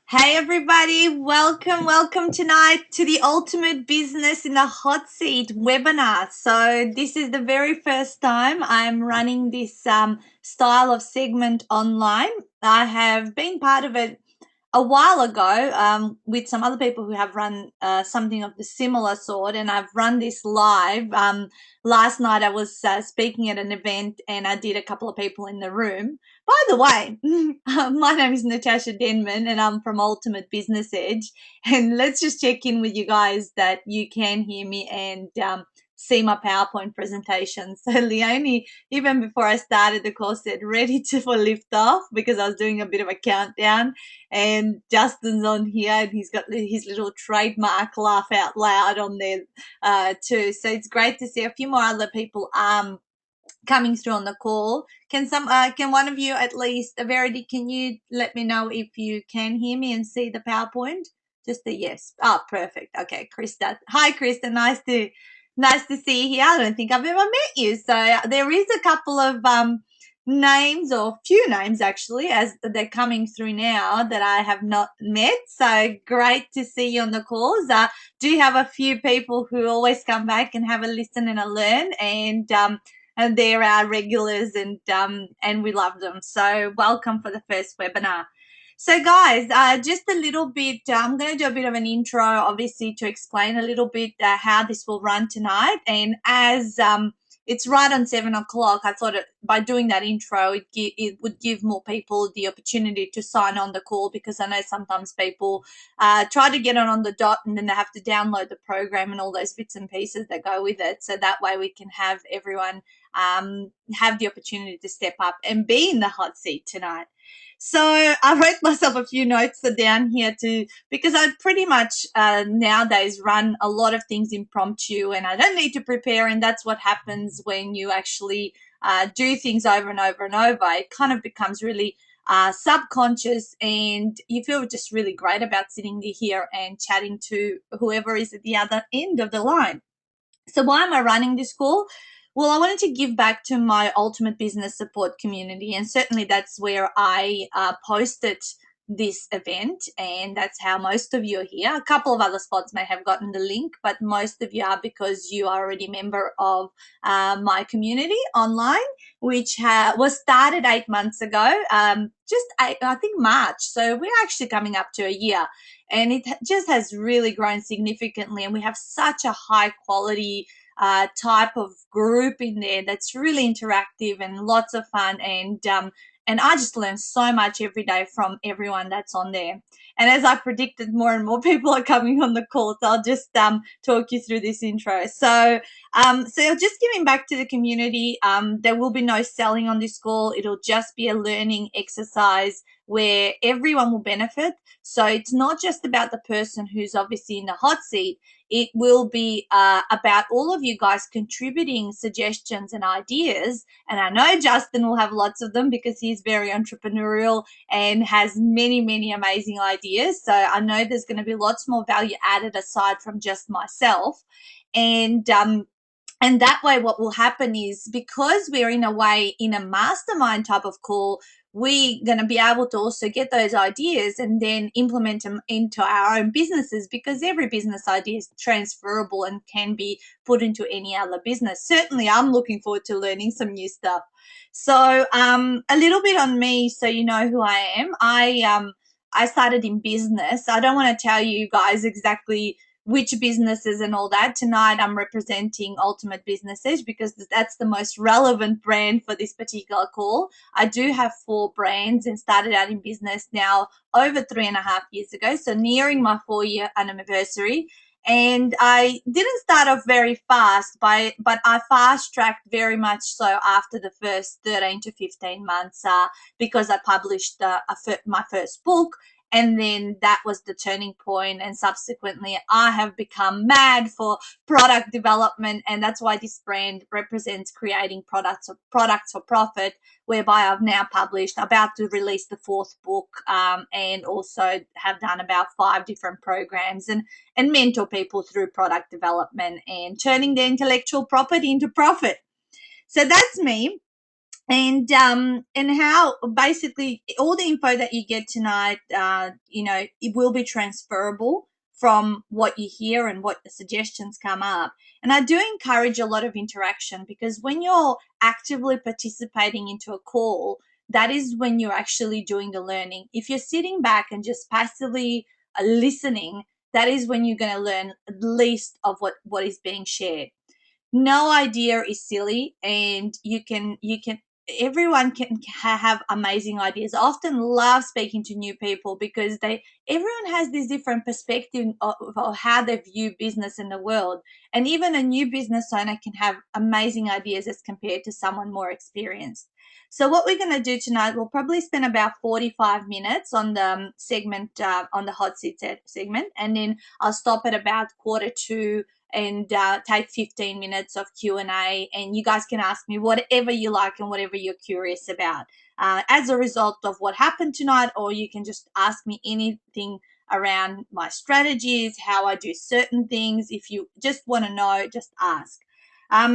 Hey everybody, welcome tonight to the Ultimate Business in the Hot Seat webinar. So this is the very first time I'm running this style of segment online. I have been part of it a while ago with some other people who have run something of the similar sort, and I've run this live. Last night I was speaking at an event and I did a couple of people in the room. By the way, my name is Natasha Denman and I'm from Ultimate Business Edge. And let's just check in with you guys that you can hear me and see my PowerPoint presentation. So Leonie, even before I started the course, said ready for lift off because I was doing a bit of a countdown. And Justin's on here and he's got his little trademark laugh out loud on there too. So it's great to see a few more other people coming through on the call. Can one of you at least, Verity, can you let me know if you can hear me and see the PowerPoint? Just a yes. Oh, perfect. Okay, Krista. Hi, Krista. Nice to see you here. I don't think I've ever met you. So there is a couple of names, or few names actually, as they're coming through now that I have not met. So great to see you on the calls. Do have a few people who always come back and have a listen and a learn, and they're our regulars, and we love them. So welcome for the first webinar. So guys, just a little bit, I'm going to do a bit of an intro, obviously, to explain a little bit how this will run tonight. And as it's right on 7 o'clock, I thought by doing that intro, it would give more people the opportunity to sign on the call, because I know sometimes people try to get on the dot and then they have to download the program and all those bits and pieces that go with it. So that way we can have everyone have the opportunity to step up and be in the hot seat tonight. So I wrote myself a few notes down here because I pretty much nowadays run a lot of things impromptu and I don't need to prepare. And that's what happens when you actually do things over and over and over. It kind of becomes really subconscious, and you feel just really great about sitting here and chatting to whoever is at the other end of the line. So why am I running this call? Well, I wanted to give back to my Ultimate Business Support community, and certainly that's where I posted this event, and that's how most of you are here. A couple of other spots may have gotten the link, but most of you are because you are already a member of my community online, which was started 8 months ago, I think March. So we're actually coming up to a year, and it just has really grown significantly, and we have such a high quality type of group in there that's really interactive and lots of fun, and I just learn so much every day from everyone that's on there. And as I predicted, more and more people are coming on the call, so I'll just talk you through this intro. So just giving back to the community. There will be no selling on this call. It'll just be a learning exercise where everyone will benefit. So it's not just about the person who's obviously in the hot seat. It will be about all of you guys contributing suggestions and ideas. And I know Justin will have lots of them because he's very entrepreneurial and has many, many amazing ideas. So I know there's going to be lots more value added aside from just myself. And that way, what will happen is, because we're in a mastermind type of call, we're going to be able to also get those ideas and then implement them into our own businesses, because every business idea is transferable and can be put into any other business. Certainly, I'm looking forward to learning some new stuff. So a little bit on me, so you know who I am. I started in business. I don't want to tell you guys exactly which businesses and all that. Tonight I'm representing Ultimate Business Edge because that's the most relevant brand for this particular call. I do have 4 brands and started out in business now over 3.5 years ago, so nearing my 4-year anniversary. And I didn't start off very fast, but I fast-tracked very much so after the first 13 to 15 months because I published my first book. And then that was the turning point, and subsequently I have become mad for product development, and that's why this brand represents creating products for profit, whereby I've now published, about to release the 4th book, and also have done about 5 different programs and mentor people through product development and turning their intellectual property into profit. So that's me. And how basically all the info that you get tonight, it will be transferable from what you hear and what the suggestions come up. And I do encourage a lot of interaction, because when you're actively participating into a call, that is when you're actually doing the learning. If you're sitting back and just passively listening, that is when you're going to learn least of what is being shared. No idea is silly, and you can everyone can have amazing ideas. I often love speaking to new people, because everyone has this different perspective of how they view business in the world, and even a new business owner can have amazing ideas as compared to someone more experienced. So what we're going to do tonight, we'll probably spend about 45 minutes on the segment, on the hot seat segment, and then I'll stop at about quarter to and take 15 minutes of Q&A, and you guys can ask me whatever you like and whatever you're curious about as a result of what happened tonight, or you can just ask me anything around my strategies, how I do certain things. If you just want to know, just ask.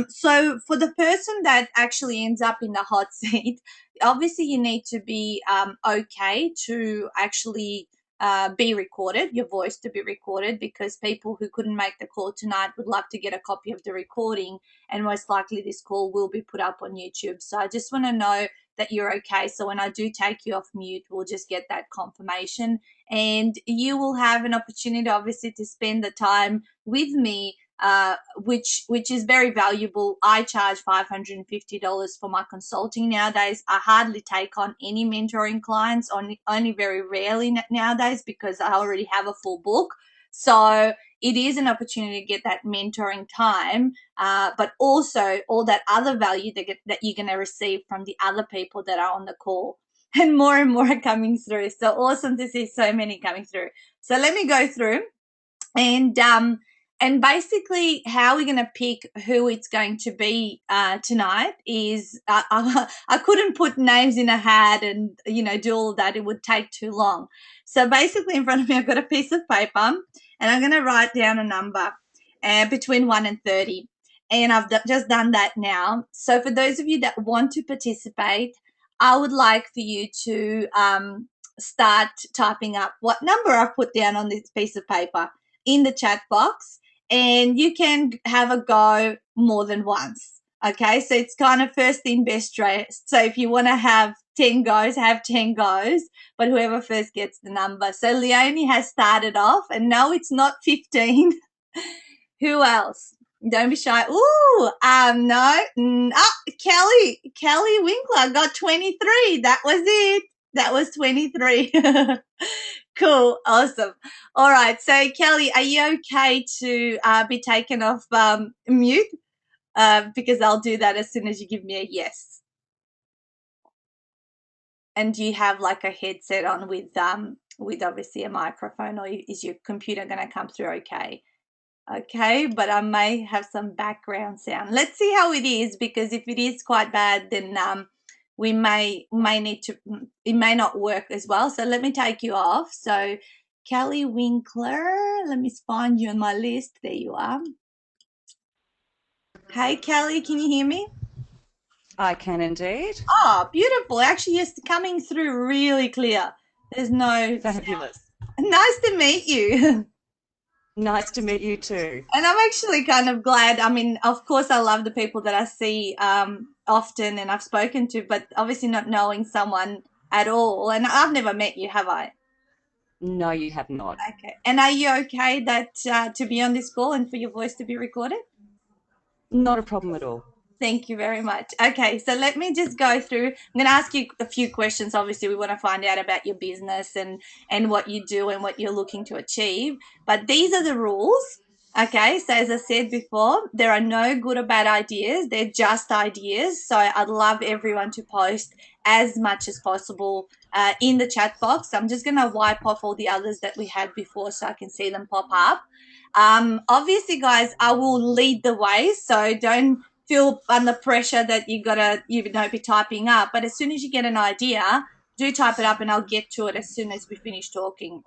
So for the person that actually ends up in the hot seat, obviously you need to be okay to actually be recorded, your voice to be recorded, because people who couldn't make the call tonight would love to get a copy of the recording, and most likely this call will be put up on YouTube. So I just want to know that you're okay. So when I do take you off mute, we'll just get that confirmation, and you will have an opportunity, obviously, to spend the time with me, which is very valuable. I charge $550 for my consulting nowadays. I hardly take on any mentoring clients, only very rarely nowadays, because I already have a full book. So it is an opportunity to get that mentoring time, but also all that other value that you're going to receive from the other people that are on the call. And more are coming through. So awesome to see so many coming through. So let me go through. And basically how we're going to pick who it's going to be tonight is I couldn't put names in a hat and do all that. It would take too long. So basically in front of me I've got a piece of paper, and I'm going to write down a number between 1 and 30, and I've just done that now. So for those of you that want to participate, I would like for you to start typing up what number I've put down on this piece of paper in the chat box, and you can have a go more than once. Okay, so it's kind of first in, best dressed. So if you want to have 10 goes, have 10 goes, but whoever first gets the number. So Leonie has started off, and no, it's not 15. Who else? Don't be shy. Ooh, no. Kelly Winkler got 23. That was it. That was 23. Cool. Awesome. All right. So, Kelly, are you okay to be taken off mute? Because I'll do that as soon as you give me a yes. And do you have like a headset on with obviously a microphone, or is your computer going to come through okay? Okay, but I may have some background sound. Let's see how it is, because if it is quite bad, then we may need to, it may not work as well. So let me take you off. So Kelly Winkler, let me find you on my list. There you are. Hey Kelly, can you hear me? I can indeed. Oh, beautiful. Actually, yes, coming through really clear. There's no Fabulous. Nice to meet you. Nice to meet you too. And I'm actually kind of glad. I mean, of course, I love the people that I see often and I've spoken to, but obviously not knowing someone at all. And I've never met you, have I? No, you have not. Okay. And are you okay that to be on this call and for your voice to be recorded? Not a problem at all. Thank you very much. Okay, so let me just go through. I'm going to ask you a few questions. Obviously, we want to find out about your business and what you do and what you're looking to achieve. But these are the rules. Okay, so as I said before, there are no good or bad ideas. They're just ideas. So I'd love everyone to post as much as possible in the chat box. I'm just going to wipe off all the others that we had before so I can see them pop up. Obviously, guys, I will lead the way. So don't feel under pressure that you gotta be typing up, but as soon as you get an idea, do type it up and I'll get to it as soon as we finish talking.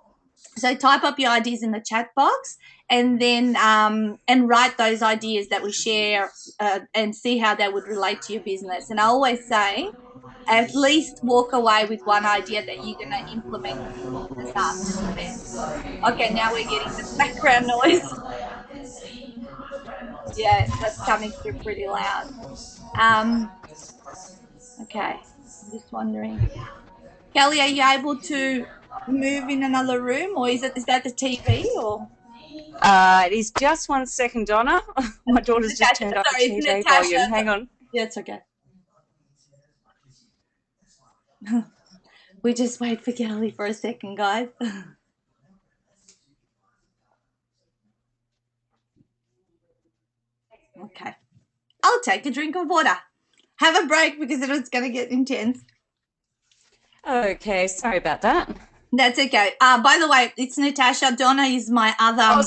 So type up your ideas in the chat box, and then and write those ideas that we share, and see how they would relate to your business. And I always say, at least walk away with one idea that you're going to implement in your business after the event. Okay, now we're getting the background noise. Yes, that's coming through pretty loud. Um, okay, I'm just wondering, Kelly, are you able to move in another room, or is that the TV or? It is just 1 second, Donna. My daughter's just Natasha, turned up the sorry, it's TV Natasha. volume. Hang on. Yeah, it's okay. We just wait for Kelly for a second, guys. Okay. I'll take a drink of water. Have a break because it was going to get intense. Okay, sorry about that. That's okay. By the way, it's Natasha. Donna is my other.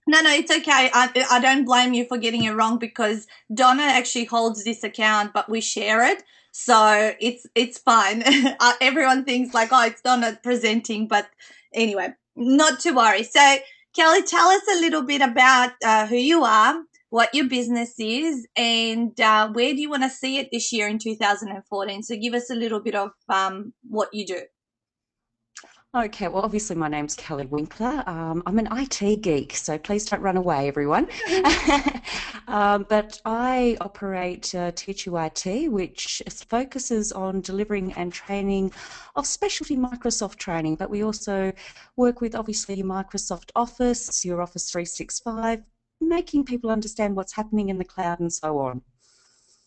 No, it's okay. I don't blame you for getting it wrong, because Donna actually holds this account, but we share it, so it's fine. Everyone thinks like, oh, it's Donna presenting, but anyway, not to worry. So, Kelly, tell us a little bit about who you are, what your business is, and where do you want to see it this year in 2014. So, give us a little bit of what you do. Okay, well, obviously my name's Kelly Winkler. I'm an IT geek, so please don't run away, everyone. But I operate Teach You IT, which focuses on delivering and training of specialty Microsoft training, but we also work with, obviously, your Microsoft Office, your Office 365, making people understand what's happening in the cloud and so on.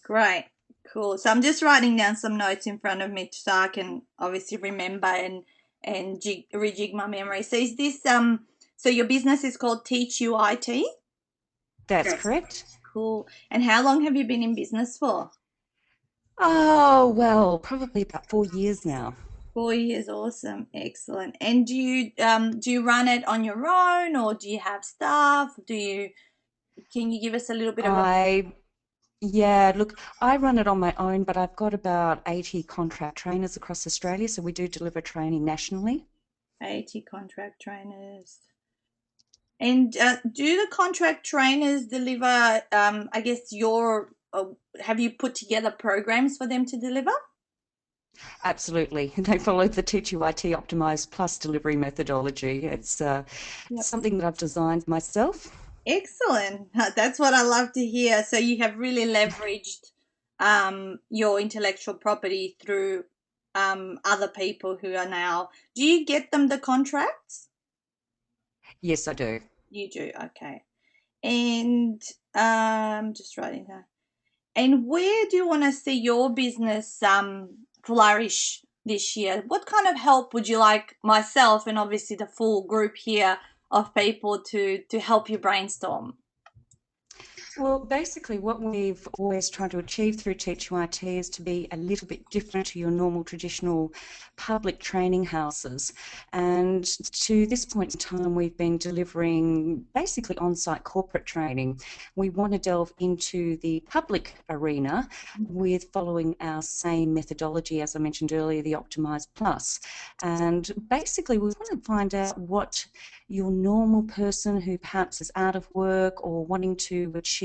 Great. Cool. So I'm just writing down some notes in front of me so I can obviously remember and rejig my memory. So is this so your business is called Teach You IT? That's correct. Cool. And how long have you been in business for? Oh, well, probably about 4 years now. 4 years. Awesome. Excellent. And do you run it on your own, or do you have staff? Can you give us a little bit of Yeah, look, I run it on my own, but I've got about 80 contract trainers across Australia, so we do deliver training nationally. 80 contract trainers? And do the contract trainers deliver, I guess, have you put together programs for them to deliver? Absolutely. They follow the Teach You IT Optimized Plus delivery methodology. It's something that I've designed myself. Excellent. That's what I love to hear. So you have really leveraged your intellectual property through other people who are now. Do you get them the contracts? Yes, I do. You do. Okay. And just writing that. And where do you want to see your business flourish this year? What kind of help would you like myself and obviously the full group here of people to help you brainstorm? Well, basically, what we've always tried to achieve through Teach You IT is to be a little bit different to your normal traditional public training houses. And to this point in time, we've been delivering basically on-site corporate training. We want to delve into the public arena with following our same methodology, as I mentioned earlier, the Optimise Plus. And basically, we want to find out what your normal person who perhaps is out of work or wanting to achieve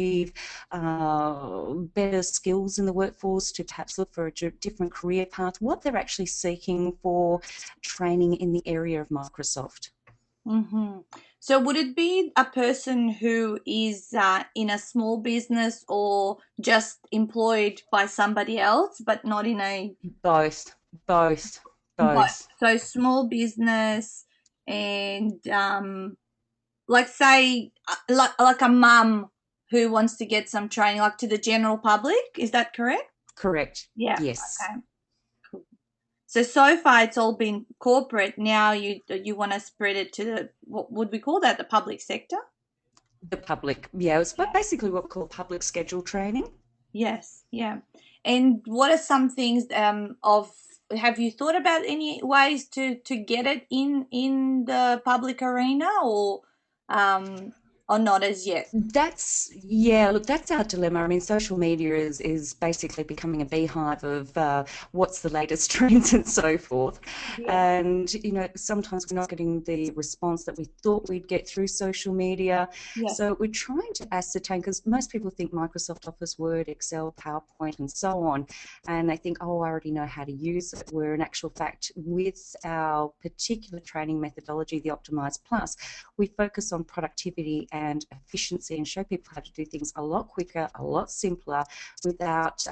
better skills in the workforce, to perhaps look for a different career path, what they're actually seeking for training in the area of Microsoft. Mm-hmm. So would it be a person who is in a small business or just employed by somebody else, but not in a... Both. So small business and like say like a mum who wants to get some training, like to the general public. Is that correct? Correct. Yeah. Yes. Okay. Cool. So far it's all been corporate. Now you want to spread it to the, what would we call that, the public sector? The public, yeah, it's basically what we call public schedule training. Yes, yeah. And what are some things have you thought about any ways to get it in the public arena, or or not as yet? Look, that's our dilemma. I mean, social media is basically becoming a beehive of what's the latest trends and so forth. Yeah. And, sometimes we're not getting the response that we thought we'd get through social media. Yes. So we're trying to ascertain, because most people think Microsoft Office, Word, Excel, PowerPoint, and so on, and they think, oh, I already know how to use it. Where in actual fact, with our particular training methodology, the Optimize Plus, we focus on productivity and efficiency and show people how to do things a lot quicker, a lot simpler, without,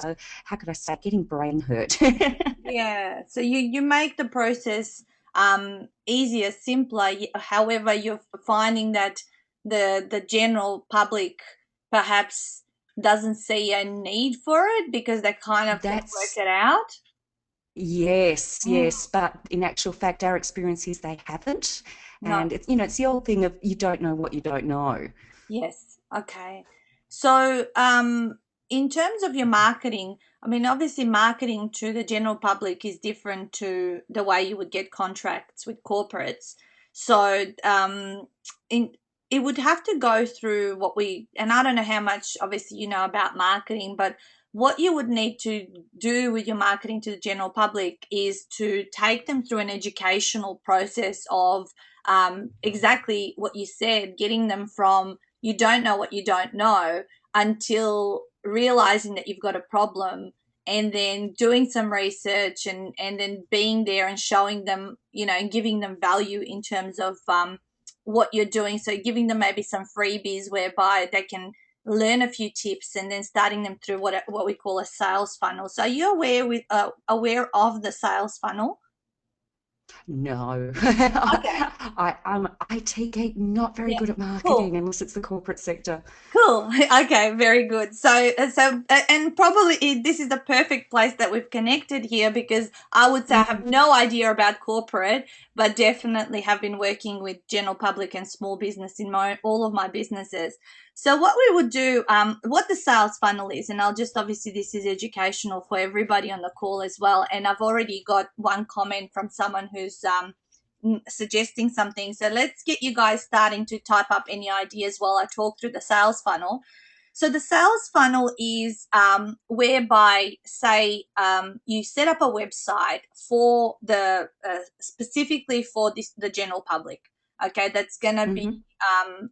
how could I say, getting brain hurt. Yeah. So you make the process easier, simpler. However, you're finding that the general public perhaps doesn't see a need for it because they kind of can work That's it out. Yes, Mm. yes, but in actual fact, our experience is they haven't, No. and it's the old thing of you don't know what you don't know. Yes. Okay. So, in terms of your marketing, I mean, obviously, marketing to the general public is different to the way you would get contracts with corporates. So, in it would have to go through and I don't know how much, obviously, you know about marketing, but what you would need to do with your marketing to the general public is to take them through an educational process of exactly what you said, getting them from you don't know what you don't know until realizing that you've got a problem, and then doing some research, and then being there and showing them, and giving them value in terms of what you're doing. So giving them maybe some freebies whereby they can learn a few tips, and then starting them through what we call a sales funnel. So are you aware of the sales funnel? No, Okay. I'm IT geek, not very Yeah. good at Cool. marketing unless it's the corporate sector. Cool. Okay, very good. And probably this is the perfect place that we've connected here, because I would say I have Mm. no idea about corporate, but definitely have been working with general public and small business in all of my businesses. So what we would do, what the sales funnel is, and I'll just obviously this is educational for everybody on the call as well. And I've already got one comment from someone who's suggesting something. So let's get you guys starting to type up any ideas while I talk through the sales funnel. So the sales funnel is whereby, say, you set up a website for the specifically for the general public. Okay, that's going to be Hmm.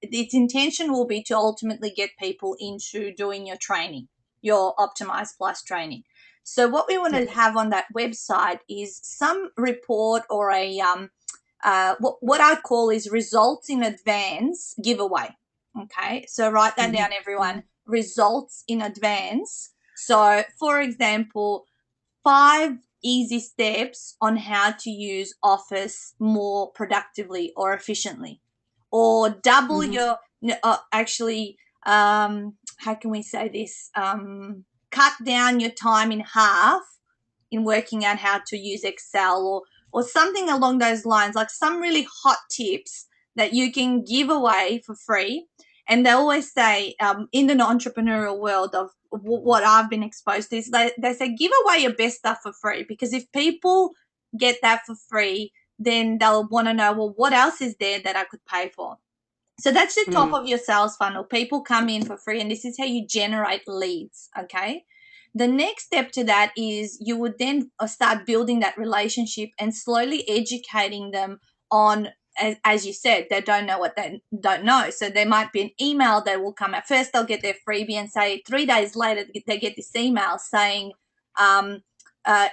its intention will be to ultimately get people into doing your training, your Optimize Plus training. So what we want Yep. to have on that website is some report or a what I call is results in advance giveaway. Okay, so write that Hmm. down, everyone. Results in advance. So, for example, 5 easy steps on how to use Office more productively or efficiently, or double Hmm. your actually how can we say this, cut down your time in half in working out how to use Excel, or something along those lines, like some really hot tips that you can give away for free. And they always say, in the entrepreneurial world of what I've been exposed to, is they say give away your best stuff for free, because if people get that for free, then they'll want to know, well, what else is there that I could pay for? So that's the top Mm. of your sales funnel. People come in for free, and this is how you generate leads. Okay. The next step to that is you would then start building that relationship and slowly educating them on, as you said, they don't know what they don't know. So there might be an email that will come at first, they'll get their freebie, and say 3 days later, they get this email saying, um,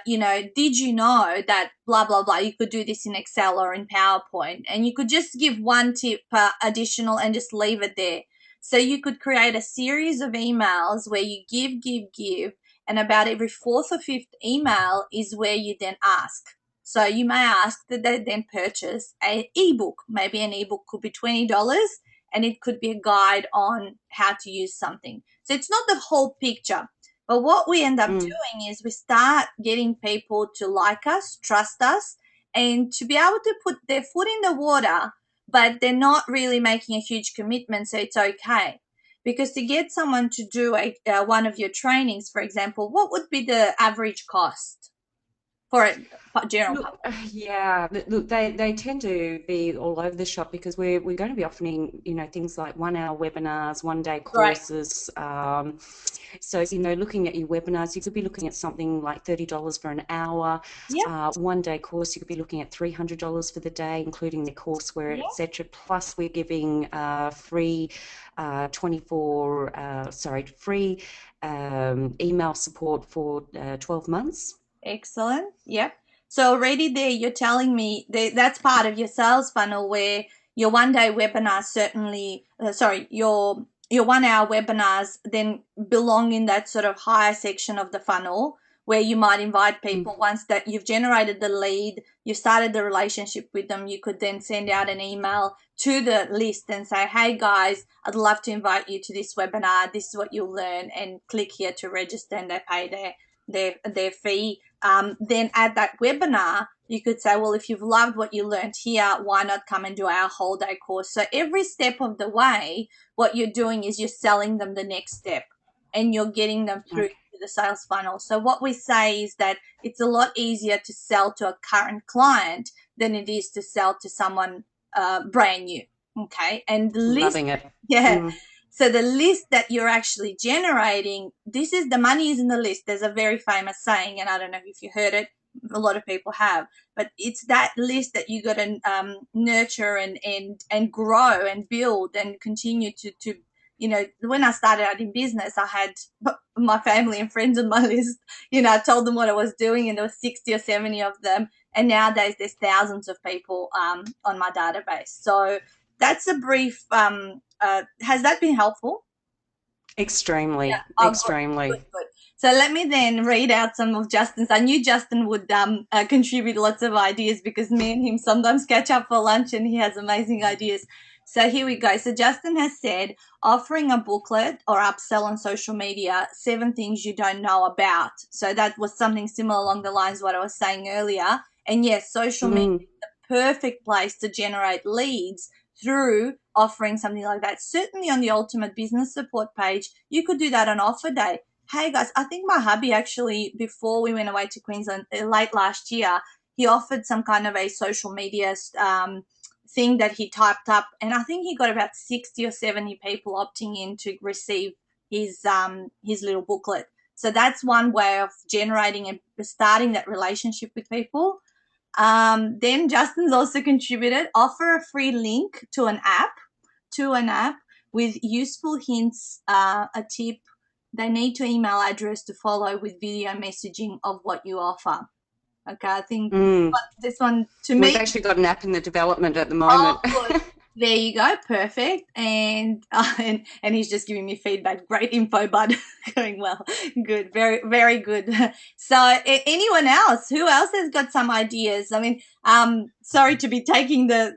did you know that blah, blah, blah, you could do this in Excel or in PowerPoint? And you could just give one tip additional and just leave it there. So you could create a series of emails where you give, and about every fourth or fifth email is where you then ask. So you may ask that they then purchase an ebook. Maybe an ebook could be $20, and it could be a guide on how to use something. So it's not the whole picture. But what we end up Mm. doing is we start getting people to like us, trust us, and to be able to put their foot in the water, but they're not really making a huge commitment, so it's okay. Because to get someone to do one of your trainings, for example, what would be the average cost? for a general Look, public? yeah, look, they tend to be all over the shop because we're going to be offering, things like 1 hour webinars, 1 day Great. courses. So, looking at your webinars, you could be looking at something like $30 for an hour. Yep. 1 day course, you could be looking at $300 for the day, including the courseware, Yep. etc. Plus, we're giving free free email support for 12 months. Excellent. Yep. So already there, you're telling me that's part of your sales funnel where your 1 day webinars certainly, your 1 hour webinars then belong in that sort of higher section of the funnel where you might invite Mm. people once that you've generated the lead, you started the relationship with them, you could then send out an email to the list and say, hey guys, I'd love to invite you to this webinar. This is what you'll learn, and click here to register, and they pay their fee. Then at that webinar, you could say, well, if you've loved what you learned here, why not come and do our whole day course? So every step of the way, what you're doing is you're selling them the next step and you're getting them through Okay. the sales funnel. So what we say is that it's a lot easier to sell to a current client than it is to sell to someone brand new. Okay. And the list, Loving it. yeah. Mm. So the list that you're actually generating, this is the money is in the list. There's a very famous saying, and I don't know if you heard it. A lot of people have, but it's that list that you got to nurture and grow and build and continue to. When I started out in business, I had my family and friends on my list. I told them what I was doing, and there was 60 or 70 of them. And nowadays, there's thousands of people on my database. So that's a brief. Has that been helpful? Yeah. Extremely, Oh, good, good, extremely. good. So let me then read out some of Justin's. I knew Justin would contribute lots of ideas because me and him sometimes catch up for lunch and he has amazing ideas. So here we go. So Justin has said offering a booklet or upsell on social media, 7 things you don't know about. So that was something similar along the lines of what I was saying earlier. And yes, social media Mm. is the perfect place to generate leads through offering something like that. Certainly on the Ultimate Business Support page, you could do that on offer day. Hey guys, I think my hubby actually, before we went away to Queensland late last year, he offered some kind of a social media thing that he typed up, and I think he got about 60 or 70 people opting in to receive his little booklet. So that's one way of generating and starting that relationship with people. Then Justin's also contributed offer a free link to an app with useful hints, a tip. They need to email address to follow with video messaging of what you offer. Okay, I think Mm. this one to We've me. actually got an app in the development at the Oh, moment. good. There you go. Perfect. And he's just giving me feedback. Great info, bud. Going well. Good. Very, very good. So anyone else? Who else has got some ideas? I mean, sorry to be taking the,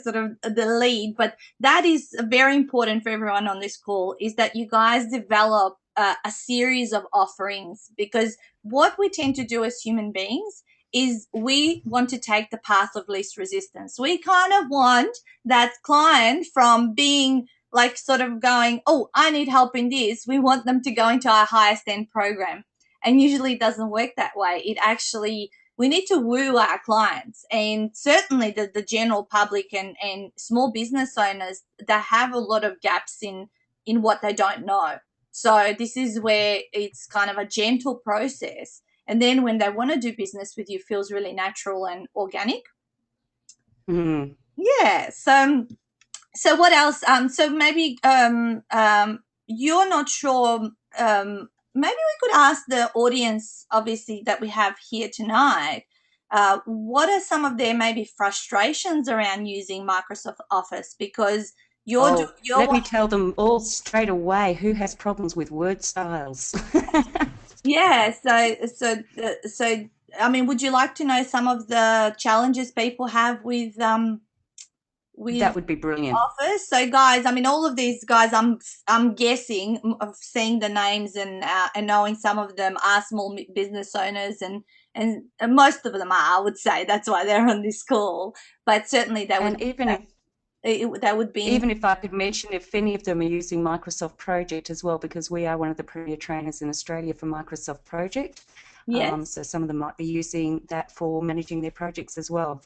sort of the lead, but that is very important for everyone on this call is that you guys develop a series of offerings, because what we tend to do as human beings is we want to take the path of least resistance. We kind of want that client from being like sort of going, oh, I need help in this. We want them to go into our highest end program. And usually it doesn't work that way. It actually, we need to woo our clients, and certainly the general public and small business owners that have a lot of gaps in what they don't know. So this is where it's kind of a gentle process, and then when they want to do business with you, feels really natural and organic. Mm. Yeah. So what else? So maybe you're not sure. Maybe we could ask the audience, obviously, that we have here tonight. What are some of their maybe frustrations around using Microsoft Office? Because Oh, you're let one. me tell them all straight away who has problems with word styles. Yeah. So I mean, would you like to know some of the challenges people have with That would be brilliant. Office? So guys, I mean, all of these guys, I'm guessing of seeing the names and knowing some of them are small business owners, and most of them are, I would say. That's why they're on this call. But certainly they would And even if they would be in. even if I could mention if any of them are using Microsoft Project as well, because we are one of the premier trainers in Australia for Microsoft Project. Yes. So some of them might be using that for managing their projects as well.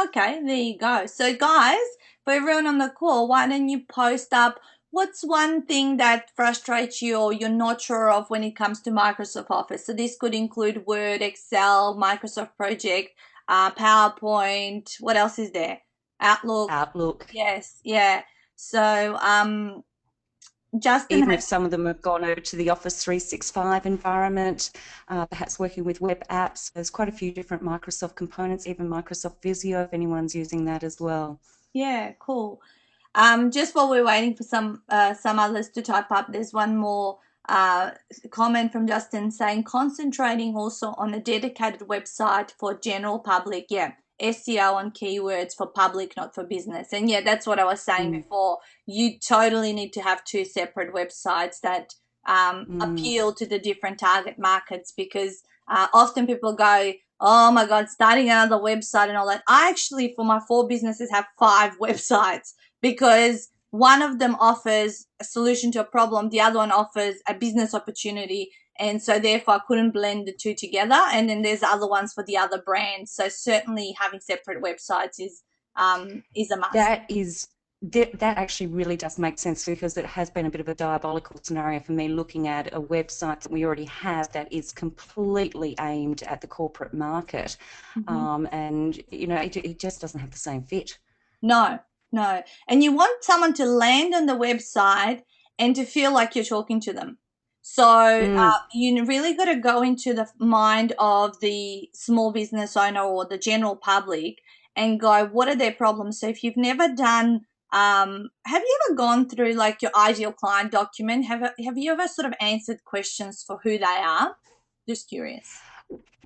Okay, there you go. So, guys, for everyone on the call, why don't you post up what's one thing that frustrates you or you're not sure of when it comes to Microsoft Office? So, this could include Word, Excel, Microsoft Project, PowerPoint. What else is there? Outlook. Outlook. Yes, yeah. So, Justin Even if has, some of them have gone over to the Office 365 environment, perhaps working with web apps. There's quite a few different Microsoft components, even Microsoft Visio, if anyone's using that as well. yeah, cool. Just while we're waiting for some others to type up, there's one more uh, comment from Justin saying concentrating also on a dedicated website for general public. Yeah, SEO on keywords for public, not for business. And yeah, that's what I was saying before. You totally need to have two separate websites that appeal to the different target markets, because often people go, oh my God, starting another website and all that. I actually, for my 4 businesses, have 5 websites, because one of them offers a solution to a problem, the other one offers a business opportunity, and so therefore I couldn't blend the two together. And then there's other ones for the other brands. So certainly having separate websites is a must. That actually really does make sense, because it has been a bit of a diabolical scenario for me looking at a website that we already have that is completely aimed at the corporate market. And it just doesn't have the same fit. No, no. And you want someone to land on the website and to feel like you're talking to them. So you really got to go into the mind of the small business owner or the general public and go, what are their problems? So if you've never done, have you ever gone through like your ideal client document? Have you ever sort of answered questions for who they are? Just curious.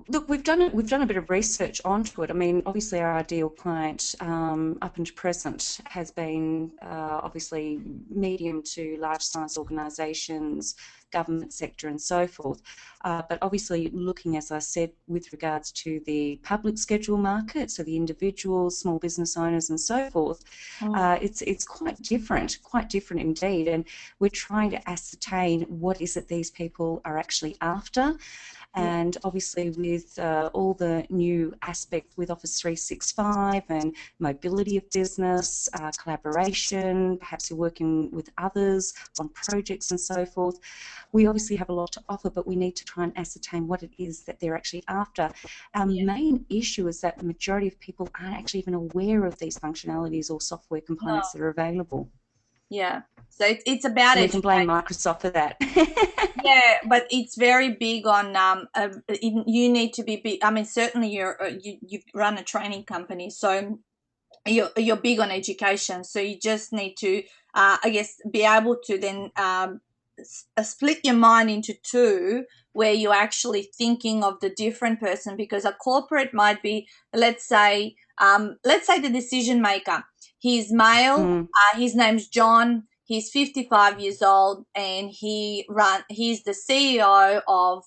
Look, we've done a bit of research onto it. I mean, obviously, our ideal client up until present has been obviously medium to large size organisations, government sector, and so forth. But obviously, looking, as I said, with regards to the public schedule market, so the individuals, small business owners, and so forth, it's quite different indeed. And we're trying to ascertain what is it these people are actually after. And obviously with all the new aspects with Office 365 and mobility of business, collaboration, perhaps you're working with others on projects and so forth, we obviously have a lot to offer, but we need to try and ascertain what it is that they're actually after. Our main issue is that the majority of people aren't actually even aware of these functionalities or software components that are available. Yeah. So it's about We can blame Microsoft for that. Yeah, but it's very big on you need to be big. I mean, certainly you run a training company, so you're big on education. So you just need to I guess be able to then split your mind into two, where you're actually thinking of the different person, because a corporate might be, let's say the decision maker. He's male. His name's John. He's 55 years old, and he's the CEO of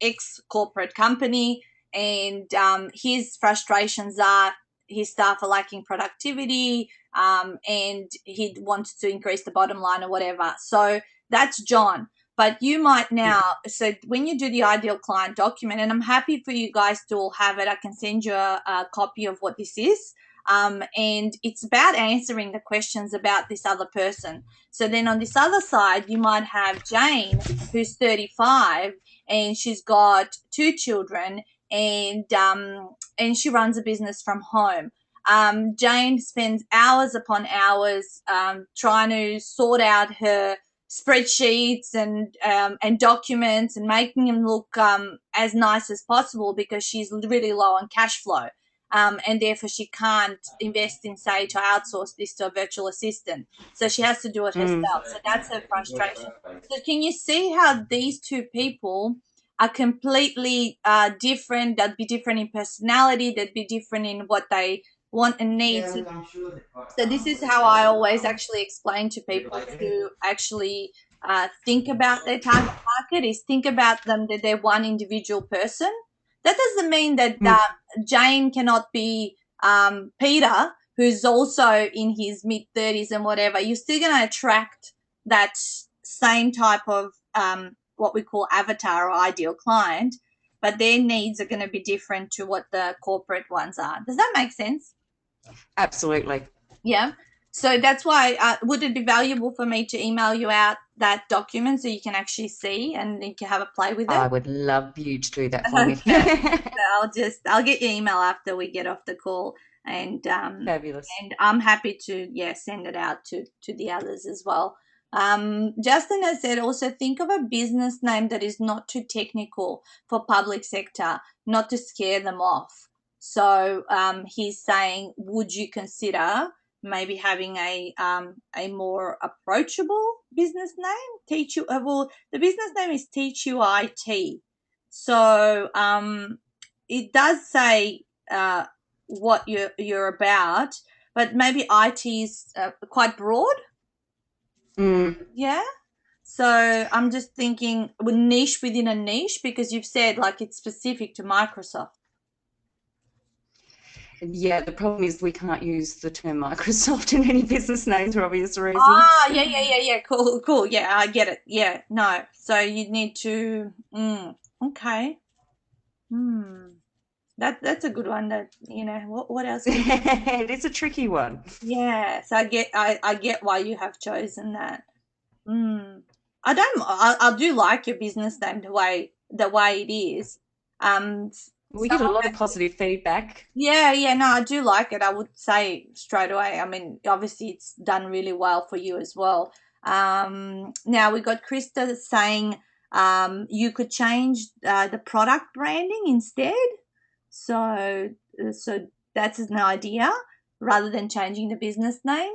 X corporate company, and his frustrations are his staff are lacking productivity, and he wants to increase the bottom line or whatever. So that's John. But you might now, so when you do the ideal client document, and I'm happy for you guys to all have it, I can send you a copy of what this is. And it's about answering the questions about this other person. So then on this other side, you might have Jane, who's 35, and she's got 2 children, and she runs a business from home. Jane spends hours upon hours trying to sort out her spreadsheets and documents and making them look as nice as possible, because she's really low on cash flow. And therefore she can't invest in, say, to outsource this to a virtual assistant. So she has to do it herself. So that's her frustration. So can you see how these two people are completely different? They'd be different in personality. They'd be different in what they want and need. So this is how I always actually explain to people to actually think about their target market, is think about them that they're one individual person. That doesn't mean that Jane cannot be Peter, who's also in his mid-30s and whatever. You're still going to attract that same type of what we call avatar or ideal client. but their needs are going to be different to what the corporate ones are. Does that make sense? Absolutely. Yeah. So that's why, would it be valuable for me to email you out that document so you can actually see and you can have a play with it? I would love you to do that for me. Okay. I'll get your email after we get off the call, and Fabulous. I'm happy to, yeah, send it out to the others as well. Justin has said also think of a business name that is not too technical for public sector, not to scare them off. So he's saying, would you consider maybe having a more approachable business name? Teach you well, the business name is Teach You IT. So it does say what you're about, but maybe IT is quite broad. Mm. Yeah. So I'm just thinking niche within a niche, because you've said like it's specific to Microsoft. Yeah, the problem is we can't use the term Microsoft in any business names for obvious reasons. Ah, yeah. Cool. Yeah, I get it. Yeah, no. So you need to. Okay. Hmm. That's a good one. That what else can. It is a tricky one. Yes, I get why you have chosen that. I don't. I do like your business name the way it is. We get a Someone. lot of positive feedback. Yeah. No, I do like it. I would say straight away. I mean, obviously, it's done really well for you as well. Now we got Krista saying you could change the product branding instead. So that's an idea rather than changing the business name.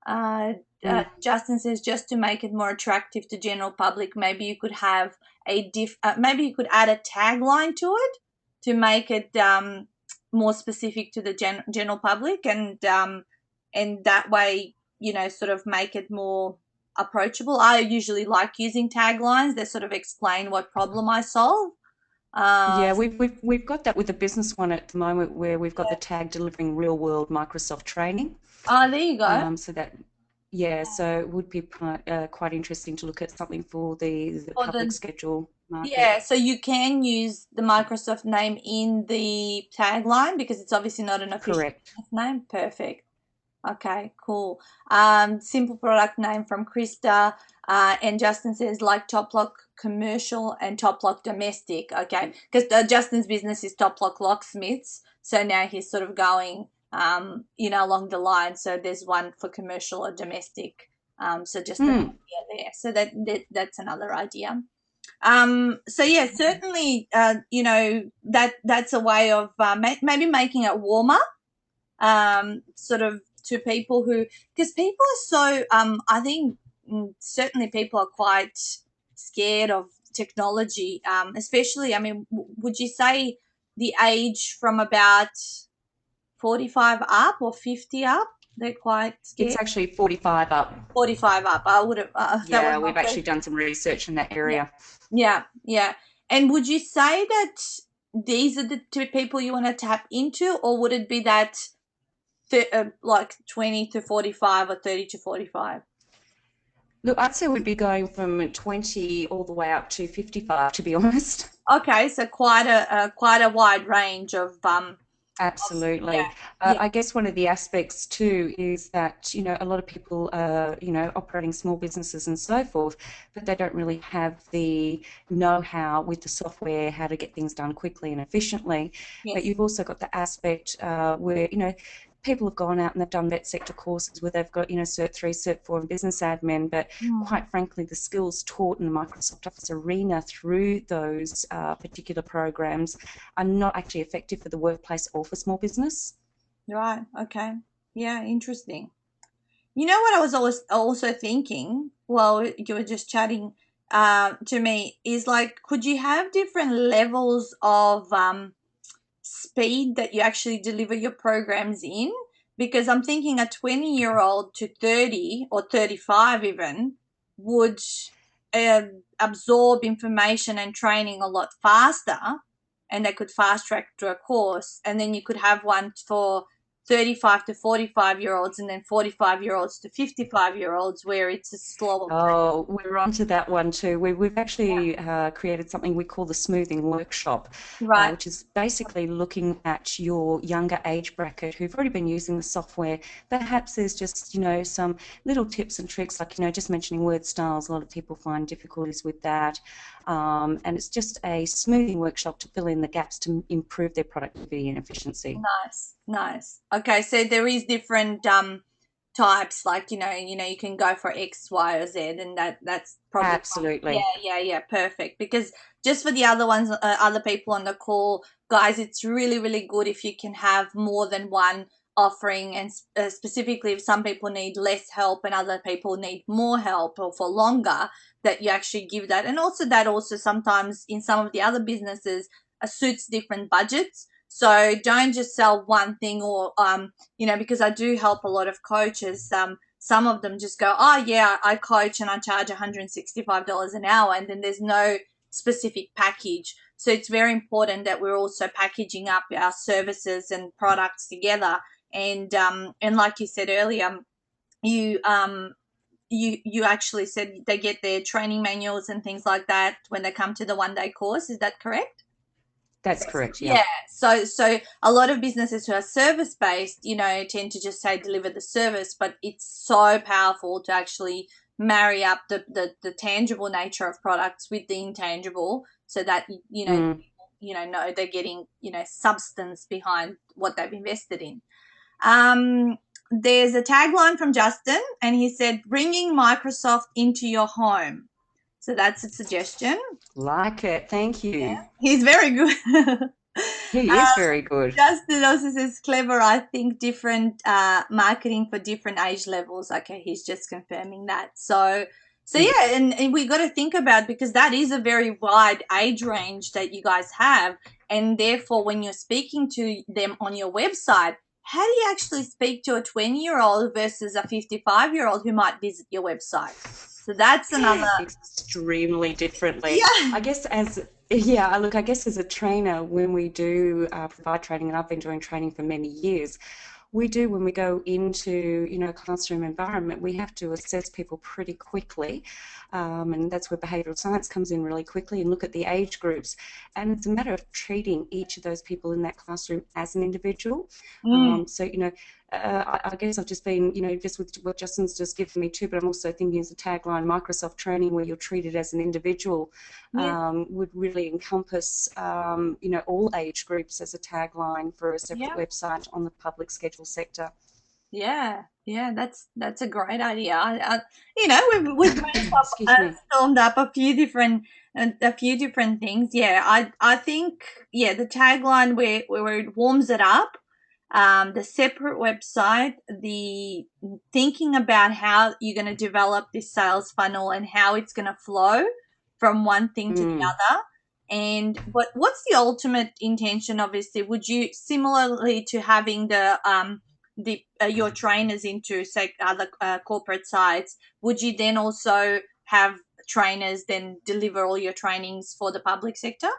Uh, Mm. Justin says just to make it more attractive to general public, maybe you could have maybe you could add a tagline to it to make it more specific to the general public, and that way, sort of make it more approachable. I usually like using taglines that sort of explain what problem I solve. Uh, Yeah, we've got that with the business one at the moment where we've got the tag delivering real world Microsoft training. there you go. So that, yeah, so it would be quite interesting to look at something for the For public the schedule market. Yeah, so you can use the Microsoft name in the tagline because it's obviously not an official Correct. business name. Perfect. Okay, cool. Simple product name from Krista. And Justin says like Top Lock Commercial and Top Lock Domestic. Okay, because Justin's business is Top Lock Locksmiths. So now he's sort of going, along the line. So there's one for commercial or domestic. So just an Mm. idea there. So that's another idea. So yeah, certainly, that's a way of maybe making it warmer, sort of to people who, because people are so, I think certainly people are quite scared of technology, especially, I mean, would you say the age from about 45 up or 50 up, they're quite It's scared? actually 45 up. 45 up, I would have, that was Yeah, my we've actually question. done some research in that Yeah. area. Yeah. And would you say that these are the two people you want to tap into, or would it be that like 20 to 45 or 30 to 45? Look, I'd say we'd be going from 20 all the way up to 55, to be honest. Okay, so quite a wide range yeah, Absolutely. yeah, I guess one of the aspects too is that, a lot of people are, operating small businesses and so forth, but they don't really have the know-how with the software, how to get things done quickly and efficiently. But yes. you've also got the aspect where, people have gone out and they've done vet sector courses where they've got, Cert 3, Cert 4 in business admin, but Mm, quite frankly, the skills taught in the Microsoft Office arena through those particular programs are not actually effective for the workplace or for small business. right. Okay. Yeah, interesting. You know what I was always also thinking while you were just chatting to me is like, could you have different levels of speed that you actually deliver your programs in? Because I'm thinking a 20-year-old to 30 or 35 even would uh, absorb information and training a lot faster, and they could fast track to a course. And then you could have one for 35 to 45-year-olds, and then 45-year-olds to 55-year-olds, where it's a slower. Oh, we're onto that one too. We've actually created something we call the smoothing workshop, Right. which is basically looking at your younger age bracket who've already been using the software. Perhaps there's just, some little tips and tricks, like, just mentioning word styles. A lot of people find difficulties with that. And it's just a smoothing workshop to fill in the gaps to improve their productivity and efficiency. Nice, nice. Okay, so there is different types, like you can go for X, Y, or Z, and that's probably yeah, Absolutely. yeah, perfect. Because just for the other ones, other people on the call, guys, it's really, really good if you can have more than one offering, and specifically if some people need less help and other people need more help or for longer, that you actually give that. And also that also sometimes in some of the other businesses suits different budgets. So don't just sell one thing, or because I do help a lot of coaches. Some of them just go, oh yeah, I coach and I charge $165 an hour, and then there's no specific package. So it's very important that we're also packaging up our services and products together. And like you said earlier, you you actually said they get their training manuals and things like that when they come to the 1 day course. Is that correct? That's correct, yeah. Yeah. So a lot of businesses who are service based, tend to just say deliver the service, but it's so powerful to actually marry up the tangible nature of products with the intangible, so that Mm. know they're getting substance behind what they've invested in. Um, there's a tagline from Justin, and he said, "Bringing Microsoft into your home." So that's a suggestion. Like it. Thank you. He's very good. He is very good. Justin also says clever. I think different marketing for different age levels. Okay, he's just confirming that. So Mm. yeah, and we got to think about, because that is a very wide age range that you guys have, and therefore when you're speaking to them on your website, how do you actually speak to a 20-year-old versus a 55-year-old who might visit your website? So that's another. Extremely differently. Yeah. I guess yeah, look, I guess as a trainer, when we do provide training, and I've been doing training for many years, we do, when we go into, a classroom environment, we have to assess people pretty quickly. And that's where behavioural science comes in really quickly, and look at the age groups. And it's a matter of treating each of those people in that classroom as an individual. Mm, So, I guess I've just been, just with what Justin's just given me too, but I'm also thinking as a tagline, Microsoft training, where you're treated as an individual, yeah. would really encompass, all age groups as a tagline for a separate Yeah. website on the public schedule sector. Yeah, that's a great idea. We've Excuse me. stormed up a few different things. Yeah, I think, yeah, the tagline where it warms it up, the separate website, the thinking about how you're going to develop this sales funnel and how it's going to flow from one thing to the Mm. other. And what's the ultimate intention? Obviously, would you, similarly to having your trainers into, say, other corporate sites, would you then also have trainers then deliver all your trainings for the public sector?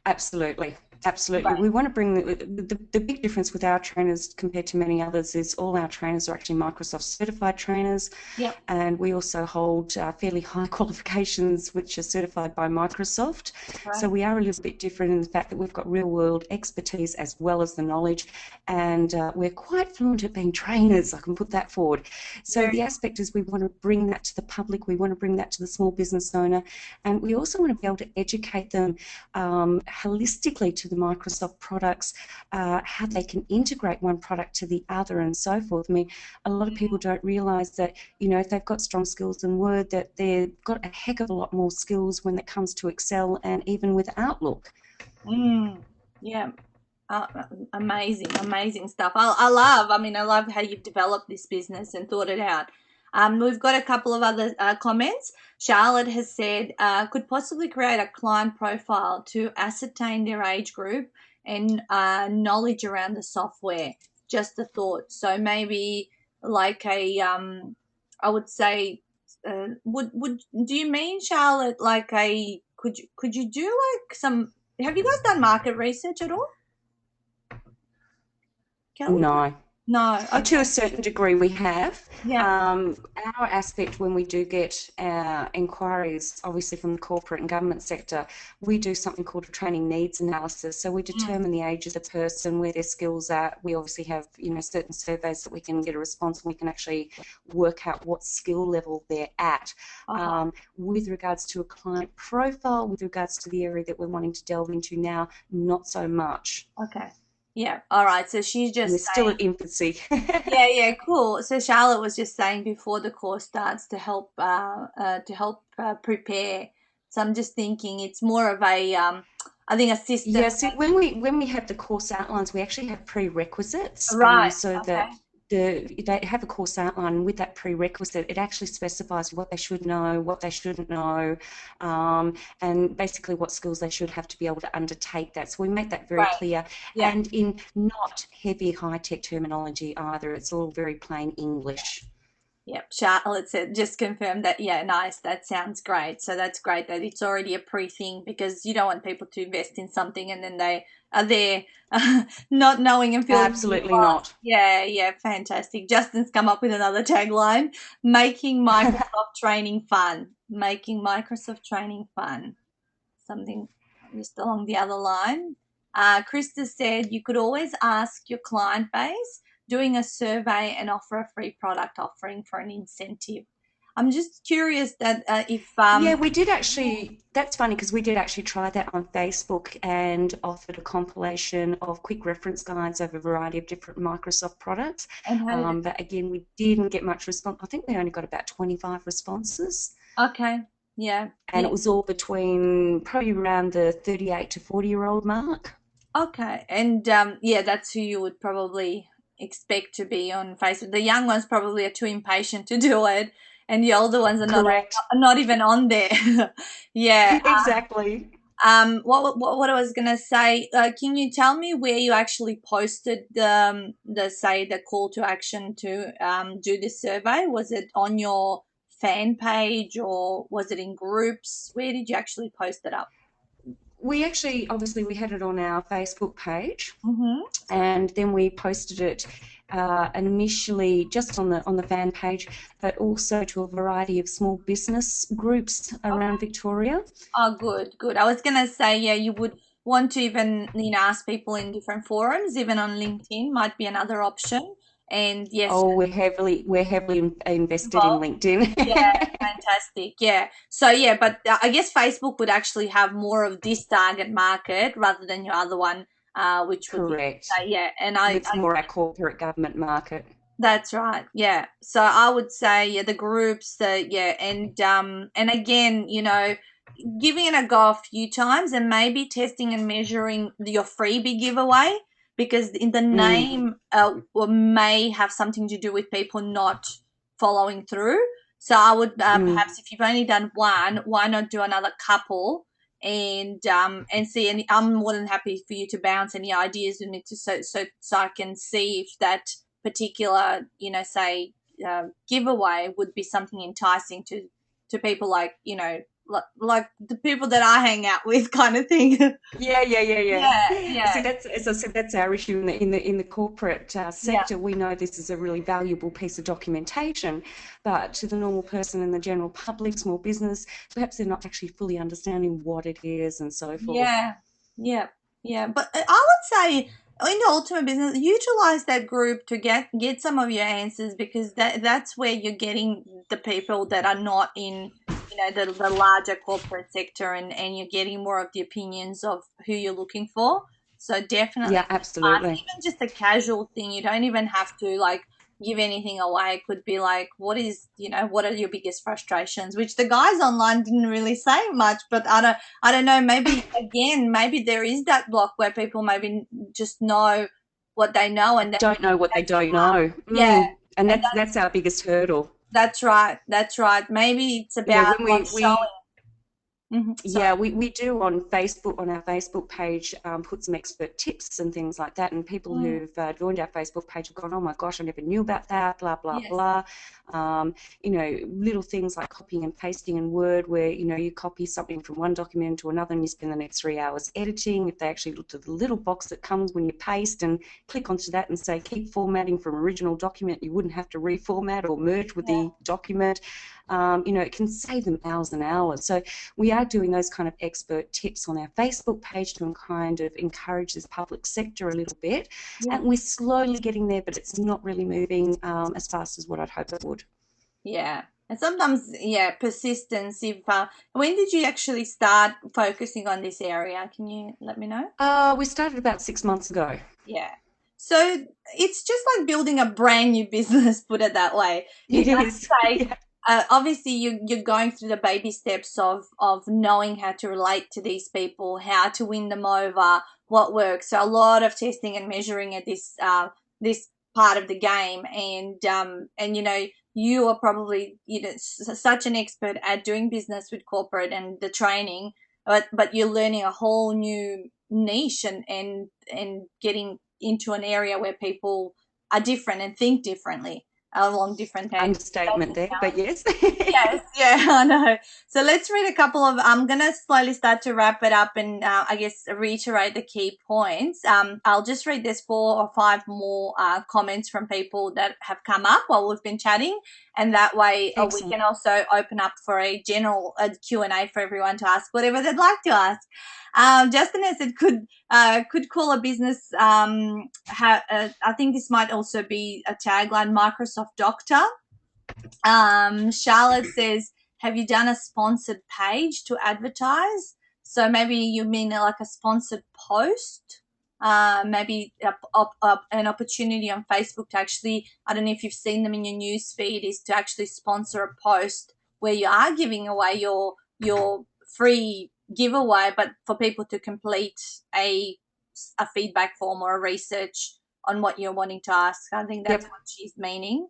Absolutely. Absolutely. Right. We want to bring the big difference with our trainers compared to many others is all our trainers are actually Microsoft certified trainers, Yep. and we also hold fairly high qualifications which are certified by Microsoft. So Right. we are a little bit different in the fact that we've got real world expertise as well as the knowledge, and we're quite fluent at being trainers, I can put that forward. So Very. the aspect is we want to bring that to the public, we want to bring that to the small business owner, and we also want to be able to educate them holistically to the Microsoft products, how they can integrate one product to the other and so forth. I mean, a lot of people don't realise that, if they've got strong skills in Word, that they've got a heck of a lot more skills when it comes to Excel and even with Outlook. Yeah. Uh, amazing stuff. I love how you've developed this business and thought it out. We've got a couple of other comments. Charlotte has said, could possibly create a client profile to ascertain their age group and knowledge around the software. Just a thought. So maybe like I would say, would do you mean, Charlotte, like could you do like some? Have you guys done market research at all? Kelly? No. No. To a Okay. certain degree, we have. Yeah. Our aspect when we do get inquiries, obviously from the corporate and government sector, we do something called a training needs analysis. So we Mm. determine the age of the person, where their skills are. We obviously have, certain surveys that we can get a response, and we can actually work out what skill level they're at. Uh-huh. With regards to a client profile, with regards to the area that we're wanting to delve into now, not so much. Okay. Yeah. All right. So she's We're just still saying. at infancy. Yeah, yeah, cool. So Charlotte was just saying before the course starts to help prepare. So I'm just thinking it's more of a I think a system. Yes, when we have the course outlines, we actually have prerequisites, Right. so Okay. that they have a course outline. And with that prerequisite, it actually specifies what they should know, what they shouldn't know, and basically what skills they should have to be able to undertake that. So we make that very Right. clear, Yeah. and in not heavy high-tech terminology either. It's all very plain English. Yep, Charlotte said just confirmed that. Yeah, nice. That sounds great. So that's great that it's already a pre thing because you don't want people to invest in something and then they are there not knowing and feeling really Absolutely lost. not. Yeah, yeah, fantastic. Justin's come up with another tagline: making Microsoft training fun. Making Microsoft training fun. Something just along the other line. Krista said you could always ask your client base doing a survey and offer a free product offering for an incentive. I'm just curious that if Yeah, we did actually. That's funny because we did actually try that on Facebook and offered a compilation of quick reference guides of a variety of different Microsoft products. and how did it But again, we didn't get much response. I think we only got about 25 responses, okay, yeah, and yeah, it was all between probably around the 38 to 40-year-old mark. okay, and yeah, that's who you would probably expect to be on Facebook. The young ones probably are too impatient to do it, and the older ones Correct. are not even on there. Yeah. Exactly. What I was gonna say? Can you tell me where you actually posted the say the call to action to do this survey? Was it on your fan page or was it in groups? Where did you actually post it up? We actually, obviously, we had it on our Facebook page, Mm-hmm. and then we posted it initially just on the fan page, but also to a variety of small business groups around Victoria. Oh, good, good. I was gonna say, yeah, you would want to even, ask people in different forums, even on LinkedIn might be another option. And yes, Oh, we're heavily invested in involved. LinkedIn. Yeah, fantastic. Yeah. So yeah, but I guess Facebook would actually have more of this target market rather than your other one, which would be Correct. yeah. And I It's more our corporate government market. that's right. Yeah. So I would say yeah, the groups, yeah, and again, giving it a go a few times and maybe testing and measuring your freebie giveaway because in the Mm, name may have something to do with people not following through. So I would mm. perhaps if you've only done one, why not do another couple and see. And I'm more than happy for you to bounce any ideas with me to so I can see if that particular say giveaway would be something enticing to people like like the people that I hang out with, kind of thing. Yeah, yeah, yeah, Yeah, yeah. yeah, See, that's as I said, that's our issue in the corporate yeah, sector. We know this is a really valuable piece of documentation, but to the normal person and the general public, small business, perhaps they're not actually fully understanding what it is and so forth. yeah, yeah, yeah. But I would say in the ultimate business, utilize that group to get some of your answers because that's where you're getting the people that are not in the larger corporate sector and you're getting more of the opinions of who you're looking for. So definitely Yeah, ask, absolutely. even just a casual thing. You don't even have to like give anything away. It could be like, what are your biggest frustrations? Which the guys online didn't really say much, but I don't know. Maybe again, maybe there is that block where people maybe just know what they know, and then Don't know what they don't know. yeah, And and that's our biggest hurdle. that's right. That's right. Maybe it's about When like we showing. Sorry. Yeah, we do on Facebook, on our Facebook page, put some expert tips and things like that. And people Mm, who've joined our Facebook page have gone, oh my gosh, I never knew about that, blah, blah, yes. blah. Little things like copying and pasting in Word where, you copy something from one document into another and you spend the next 3 hours editing. If they actually looked at the little box that comes when you paste and click onto that and say, keep formatting from original document, you wouldn't have to reformat or merge with the document. It can save them hours and hours. So we are doing those kind of expert tips on our Facebook page to kind of encourage this public sector a little bit. Yeah. And we're slowly getting there, but it's not really moving as fast as what I'd hope it would. Yeah. And sometimes, persistence. When did you actually start focusing on this area? Can you let me know? We started about 6 months ago. Yeah. So it's just like building a brand new business, put it that way. It It does is. take, Yeah. obviously, you're going through the baby steps of knowing how to relate to these people, how to win them over, what works. So a lot of testing and measuring at this part of the game, and you are probably such an expert at doing business with corporate and the training, but you're learning a whole new niche and getting into an area where people are different and think differently along different tangents. Understatement there, but yes. Yes, yeah, I know. So let's read a couple of. I'm gonna slowly start to wrap it up and I guess reiterate the key points. I'll just read this 4 or 5 more comments from people that have come up while we've been chatting, and that way we Excellent. can also open up for a general Q&A for everyone to ask whatever they'd like to ask. Justin has said could call a business. I think this might also be a tagline: Microsoft Doctor. Charlotte says, have you done a sponsored page to advertise? So maybe you mean like a sponsored post, maybe an opportunity on Facebook to actually, I don't know if you've seen them in your news feed, is to actually sponsor a post where you are giving away your free giveaway, but for people to complete a feedback form or a research on what you're wanting to ask. I think that's Yep. what she's meaning.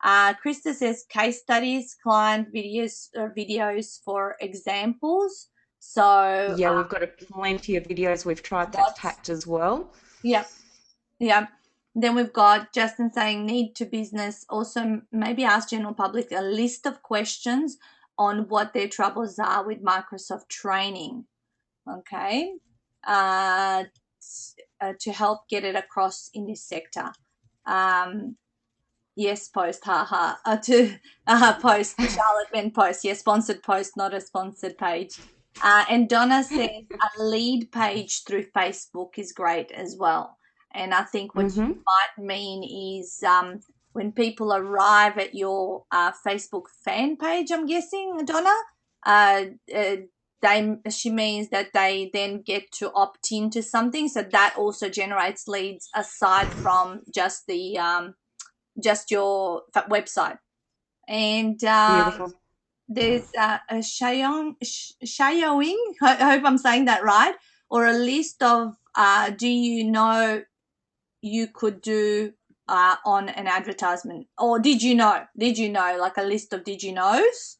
Krista says case studies, client videos for examples. So Yeah, we've got plenty of videos. We've tried that lots. tact as well. Yeah, yeah. Then we've got Justin saying need to business. Also, maybe ask general public a list of questions on what their troubles are with Microsoft training. Okay, to help get it across in this sector. Yes, post, haha. To post, the Charlotte Ben post. Yes, sponsored post, not a sponsored page. And Donna says a lead page through Facebook is great as well. And I think what you Mm-hmm. might mean is when people arrive at your Facebook fan page, I'm guessing, Donna, she means that they then get to opt into something. So that also generates leads aside from just just your website. And Beautiful. there's a Xiaoying, I hope I'm saying that right, or a list of do you know you could do on an advertisement, or did you know, like a list of did you knows.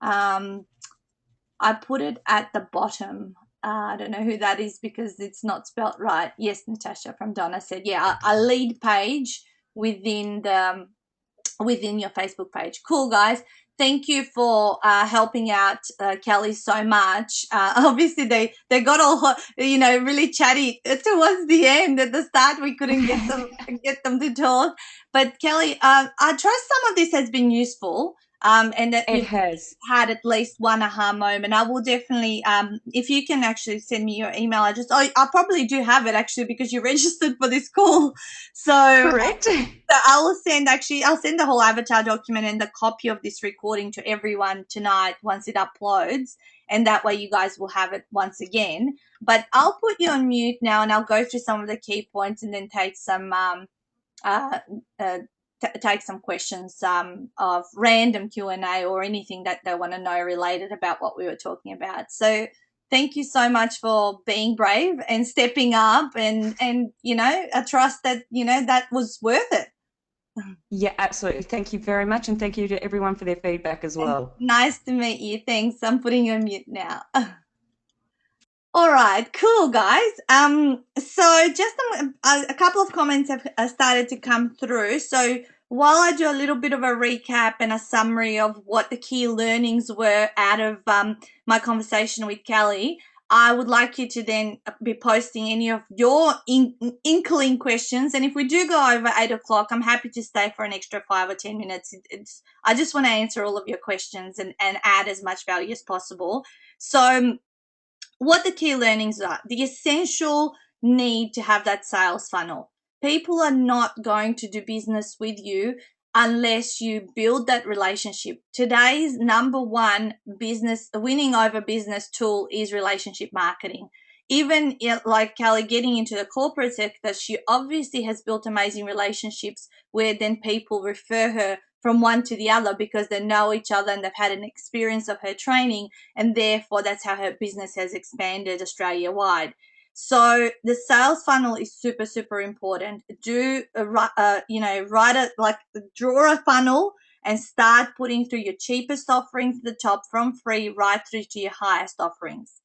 I put it at the bottom. I don't know who that is because it's not spelt right. Yes, Natasha from Donna said, yeah, a lead page within your Facebook page. Cool, guys. Thank you for helping out Kelly so much. Obviously, they got all really chatty towards the end. At the start, we couldn't get them to talk. But Kelly, I trust some of this has been useful. And that It you've has. had at least one aha moment. I will definitely, if you can actually send me your email address. Oh, I probably do have it actually because you registered for this call. So Correct. I'll send the whole avatar document and the copy of this recording to everyone tonight once it uploads. And that way you guys will have it once again. But I'll put you on mute now and I'll go through some of the key points and then take some take some questions of random Q&A or anything that they want to know related about what we were talking about. So thank you so much for being brave and stepping up and I trust that, that was worth it. Yeah, absolutely. Thank you very much. And thank you to everyone for their feedback as well. Nice to meet you. Thanks. I'm putting you on mute now. All right, cool, guys. So just a couple of comments have started to come through. So while I do a little bit of a recap and a summary of what the key learnings were out of my conversation with Kelly, I would like you to then be posting any of your inkling questions. And if we do go over 8 o'clock, I'm happy to stay for an extra 5 or 10 minutes. I just want to answer all of your questions and add as much value as possible. So what the key learnings are: the essential need to have that sales funnel. People are not going to do business with you unless you build that relationship. Today's number one business winning over business tool is relationship marketing. Even like Kelly getting into the corporate sector, she obviously has built amazing relationships where then people refer her from one to the other because they know each other and they've had an experience of her training, and therefore that's how her business has expanded Australia wide. So the sales funnel is super, super important. Write it, like draw a funnel and start putting through your cheapest offerings to the top from free right through to your highest offerings.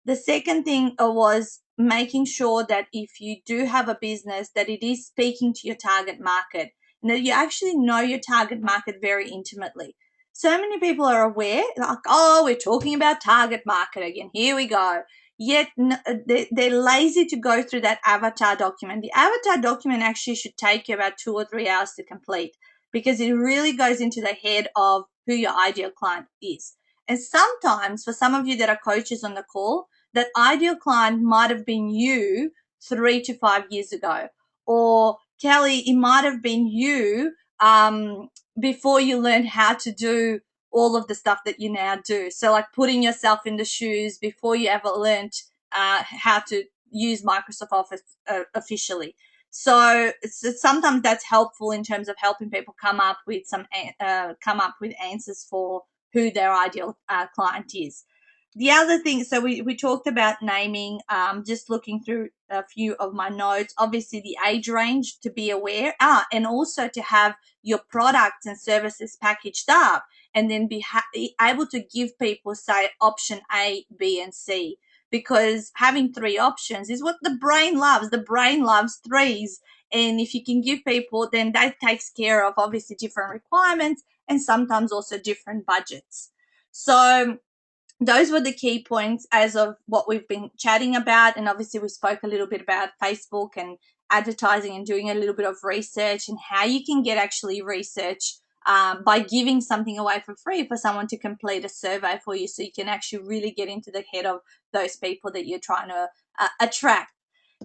The second thing was making sure that if you do have a business, that it is speaking to your target market and that you actually know your target market very intimately. So many people are aware, like, oh, we're talking about target market again. Here we go. Yet they're lazy to go through that avatar document. The avatar document actually should take you about 2 or 3 hours to complete because it really goes into the head of who your ideal client is. And sometimes, for some of you that are coaches on the call, that ideal client might have been you 3 to 5 years ago, or Kelly, it might have been you before you learned how to do all of the stuff that you now do. So like putting yourself in the shoes before you ever learned how to use Microsoft Office officially. So sometimes that's helpful in terms of helping people come up with answers for who their ideal client is. The other thing, so we talked about naming, just looking through a few of my notes, obviously the age range to be aware, and also to have your products and services packaged up and then be able to give people, say, option A, B, and C, because having three options is what the brain loves. The brain loves threes. And if you can give people, then that takes care of obviously different requirements and sometimes also different budgets. So those were the key points as of what we've been chatting about. And obviously we spoke a little bit about Facebook and advertising and doing a little bit of research and how you can get actually research by giving something away for free for someone to complete a survey for you, so you can actually really get into the head of those people that you're trying to attract.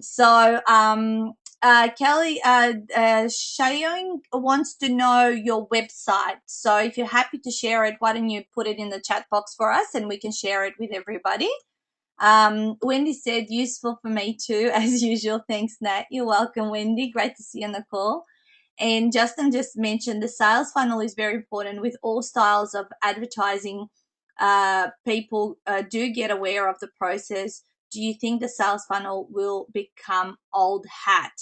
So Kelly, Shayong wants to know your website. So if you're happy to share it, why don't you put it in the chat box for us and we can share it with everybody. Wendy said, useful for me too, as usual. Thanks, Nat. You're welcome, Wendy. Great to see you on the call. And Justin just mentioned the sales funnel is very important with all styles of advertising. People do get aware of the process. Do you think the sales funnel will become old hat?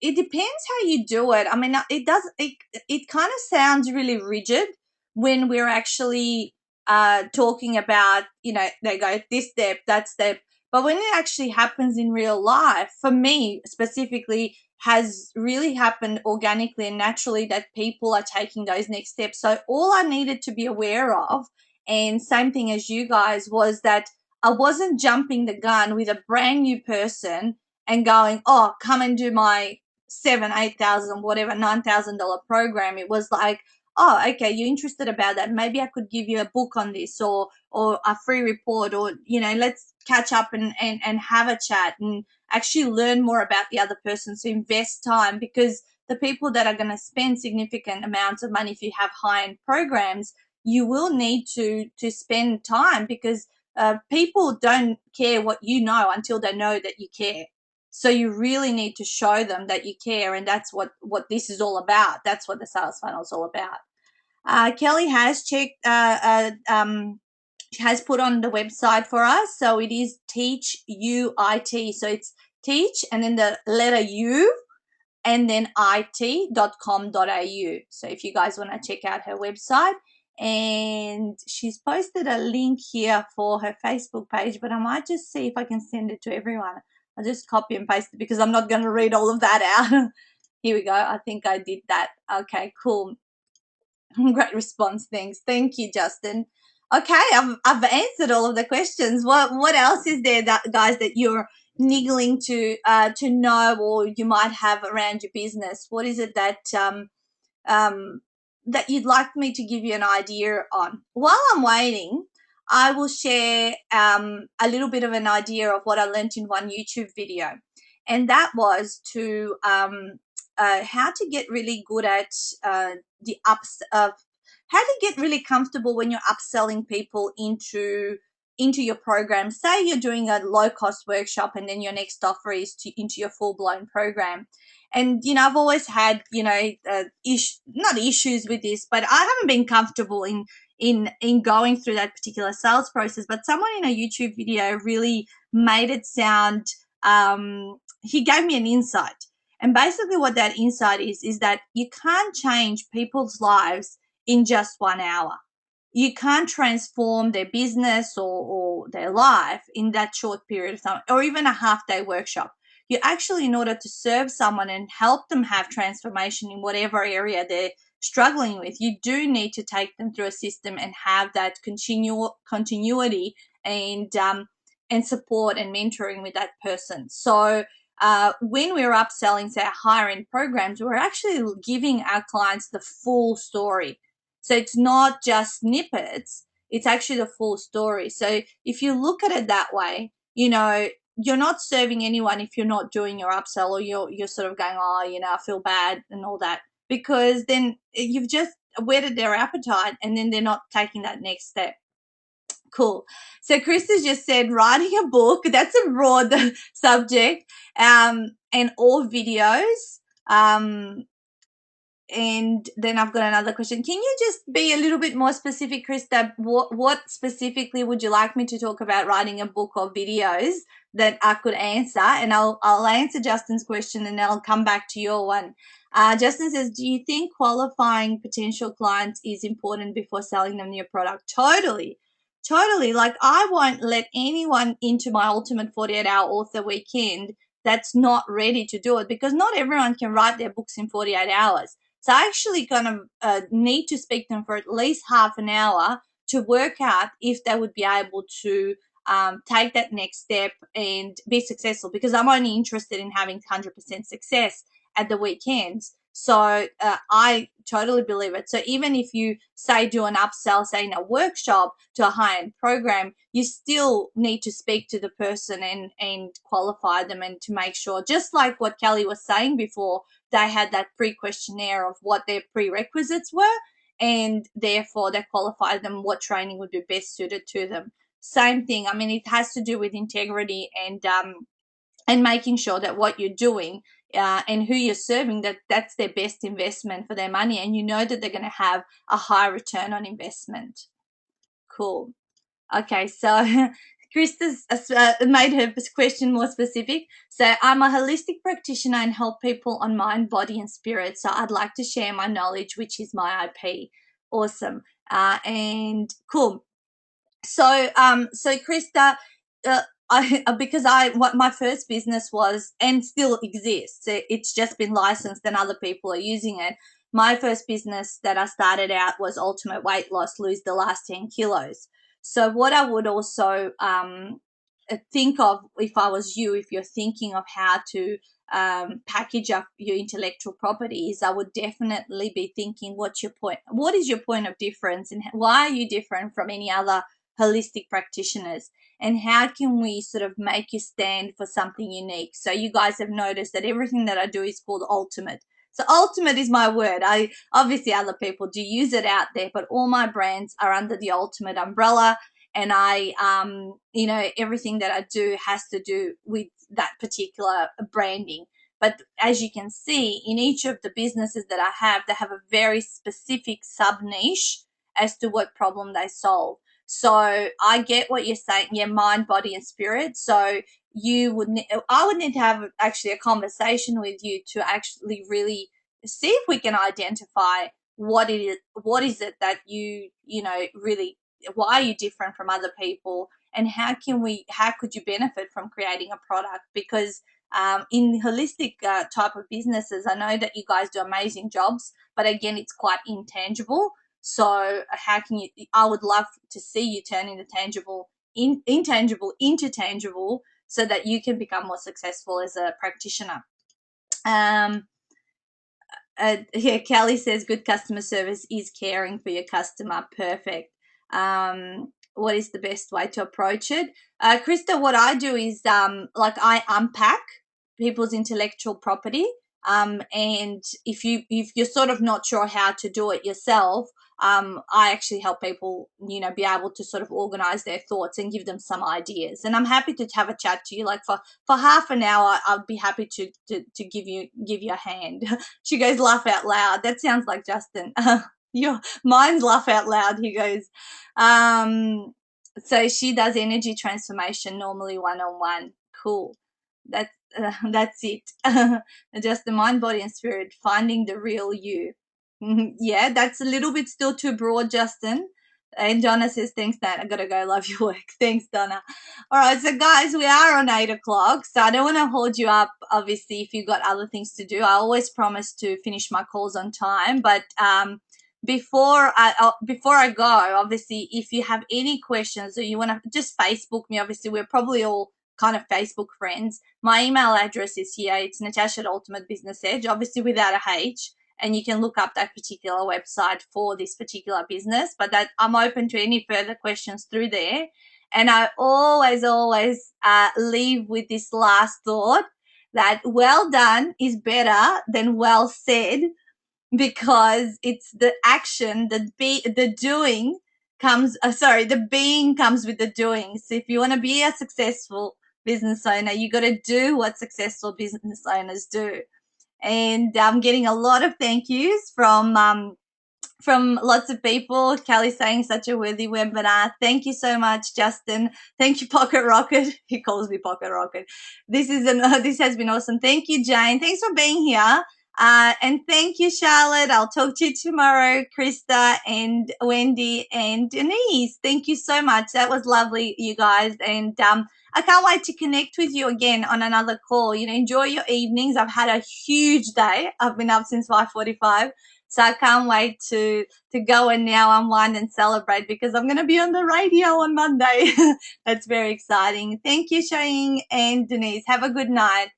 It depends how you do it. I mean, it kind of sounds really rigid when we're actually talking about, they go this step, that step. But when it actually happens in real life, for me specifically, has really happened organically and naturally that people are taking those next steps. So all I needed to be aware of, and same thing as you guys, was that I wasn't jumping the gun with a brand new person and going, oh, come and do my 7,000, 8,000, whatever, $9,000 program. It was like, oh, okay, you're interested about that. Maybe I could give you a book on this or a free report, or, let's catch up and have a chat and actually learn more about the other person. So invest time, because the people that are going to spend significant amounts of money, if you have high-end programs, you will need to spend time, because people don't care what you know until they know that you care. So you really need to show them that you care, and that's what this is all about. That's what the sales funnel is all about. Kelly has checked, has put on the website for us. So it is Teach UIT. So it's teach and then the letter U and then it.com.au. So if you guys want to check out her website, and she's posted a link here for her Facebook page, but I might just see if I can send it to everyone. I'll just copy and paste it because I'm not going to read all of that out. Here we go. I think I did that. Okay, cool. Great response. Thanks. Thank you, Justin. Okay, I've answered all of the questions. What else is there, that, guys, that you're niggling to know, or you might have around your business? What is it that that you'd like me to give you an idea on? While I'm waiting, I will share a little bit of an idea of what I learned in one YouTube video, and that was to how to get really good at the ups of how to get really comfortable when you're upselling people into your program. Say you're doing a low cost workshop, and then your next offer is into your full blown program. And I've always had not issues with this, but I haven't been comfortable in going through that particular sales process. But someone in a YouTube video really made it sound. He gave me an insight, and basically what that insight is that you can't change people's lives in just 1 hour. You can't transform their business or their life in that short period of time, or even a half-day workshop. You actually, in order to serve someone and help them have transformation in whatever area they're struggling with, you do need to take them through a system and have that continuity and support and mentoring with that person. So when we're upselling, say, higher end programs, we're actually giving our clients the full story. So it's not just snippets, it's actually the full story. So if you look at it that way, you're not serving anyone if you're not doing your upsell, or you're sort of going, oh, I feel bad and all that, because then you've just whetted their appetite, and then they're not taking that next step. Cool. So Krista just said writing a book. That's a broad subject, and all videos. And then I've got another question. Can you just be a little bit more specific, Krista? What specifically would you like me to talk about, writing a book or videos that I could answer? And I'll answer Justin's question, and then I'll come back to your one. Justin says, do you think qualifying potential clients is important before selling them your product? Totally. Like, I won't let anyone into my Ultimate 48-Hour Author Weekend that's not ready to do it, because not everyone can write their books in 48 hours. So I actually kind of need to speak to them for at least half an hour to work out if they would be able to take that next step and be successful, because I'm only interested in having 100% success at the weekends. So I totally believe it. So even if you say do an upsell, say in a workshop to a high-end program, you still need to speak to the person and qualify them, and to make sure, just like what Kelly was saying before, they had that pre-questionnaire of what their prerequisites were, and therefore they qualified them what training would be best suited to them. Same thing. I mean, it has to do with integrity and making sure that what you're doing and who you're serving, that's their best investment for their money, and that they're going to have a high return on investment. Cool. Okay, so Krista's made her question more specific. So I'm a holistic practitioner and help people on mind, body, and spirit. So I'd like to share my knowledge, which is my IP. Awesome. And cool. So Krista, what my first business was, and still exists, it's just been licensed and other people are using it. My first business that I started out was Ultimate Weight Loss, lose the last 10 kilos. So what I would also think of, if I was you, if you're thinking of how to package up your intellectual properties, I would definitely be thinking, what is your point of difference, and why are you different from any other holistic practitioners, and how can we sort of make you stand for something unique? So you guys have noticed that everything that I do is called Ultimate. So Ultimate is my word. I obviously, other people do use it out there, but all my brands are under the Ultimate umbrella, and I everything that I do has to do with that particular branding. But as you can see, in each of the businesses that I have, they have a very specific sub niche as to what problem they solve. So I get what you're saying, yeah, mind, body, and spirit. So I would need to have actually a conversation with you to actually really see if we can identify what is it that really, why are you different from other people, and how could you benefit from creating a product? Because in holistic type of businesses, I know that you guys do amazing jobs, but again, it's quite intangible. So how can you, I would love to see you turning the intangible into tangible, so that you can become more successful as a practitioner. Yeah, Kelly says good customer service is caring for your customer. Perfect. What is the best way to approach it? Krista, what I do is like I unpack people's intellectual property. And if you're sort of not sure how to do it yourself, I actually help people, be able to sort of organize their thoughts and give them some ideas. And I'm happy to have a chat to you, like for half an hour. I'd be happy to give you a hand. She goes, laugh out loud. That sounds like Justin. Mine's laugh out loud. He goes, so she does energy transformation normally one-on-one. Cool. That's it. Just the mind, body, and spirit, finding the real you. Yeah, that's a little bit still too broad, Justin. And Donna says, thanks, Nat. I gotta go. Love your work. Thanks, Donna. All right, so guys, we are on 8 o'clock. So I don't want to hold you up, obviously, if you've got other things to do. I always promise to finish my calls on time. But before I go, obviously, if you have any questions or you want to just Facebook me, obviously, we're probably all kind of Facebook friends. My email address is here. It's Natasha at Ultimate Business Edge, obviously without a H. And you can look up that particular website for this particular business. But that I'm open to any further questions through there. And I always leave with this last thought, that well done is better than well said, because it's the action, the doing comes. The being comes with the doing. So if you want to be a successful business owner, you got to do what successful business owners do. And I'm getting a lot of thank yous from lots of people. Kelly saying such a worthy webinar. Thank you so much, Justin. Thank you, Pocket Rocket. He calls me Pocket Rocket. This has been awesome. Thank you, Jane. Thanks for being here. And thank you, Charlotte. I'll talk to you tomorrow, Krista and Wendy and Denise. Thank you so much. That was lovely, you guys. And I can't wait to connect with you again on another call. Enjoy your evenings. I've had a huge day. I've been up since 5:45. So I can't wait to go and now unwind and celebrate, because I'm going to be on the radio on Monday. That's very exciting. Thank you, Shane and Denise. Have a good night.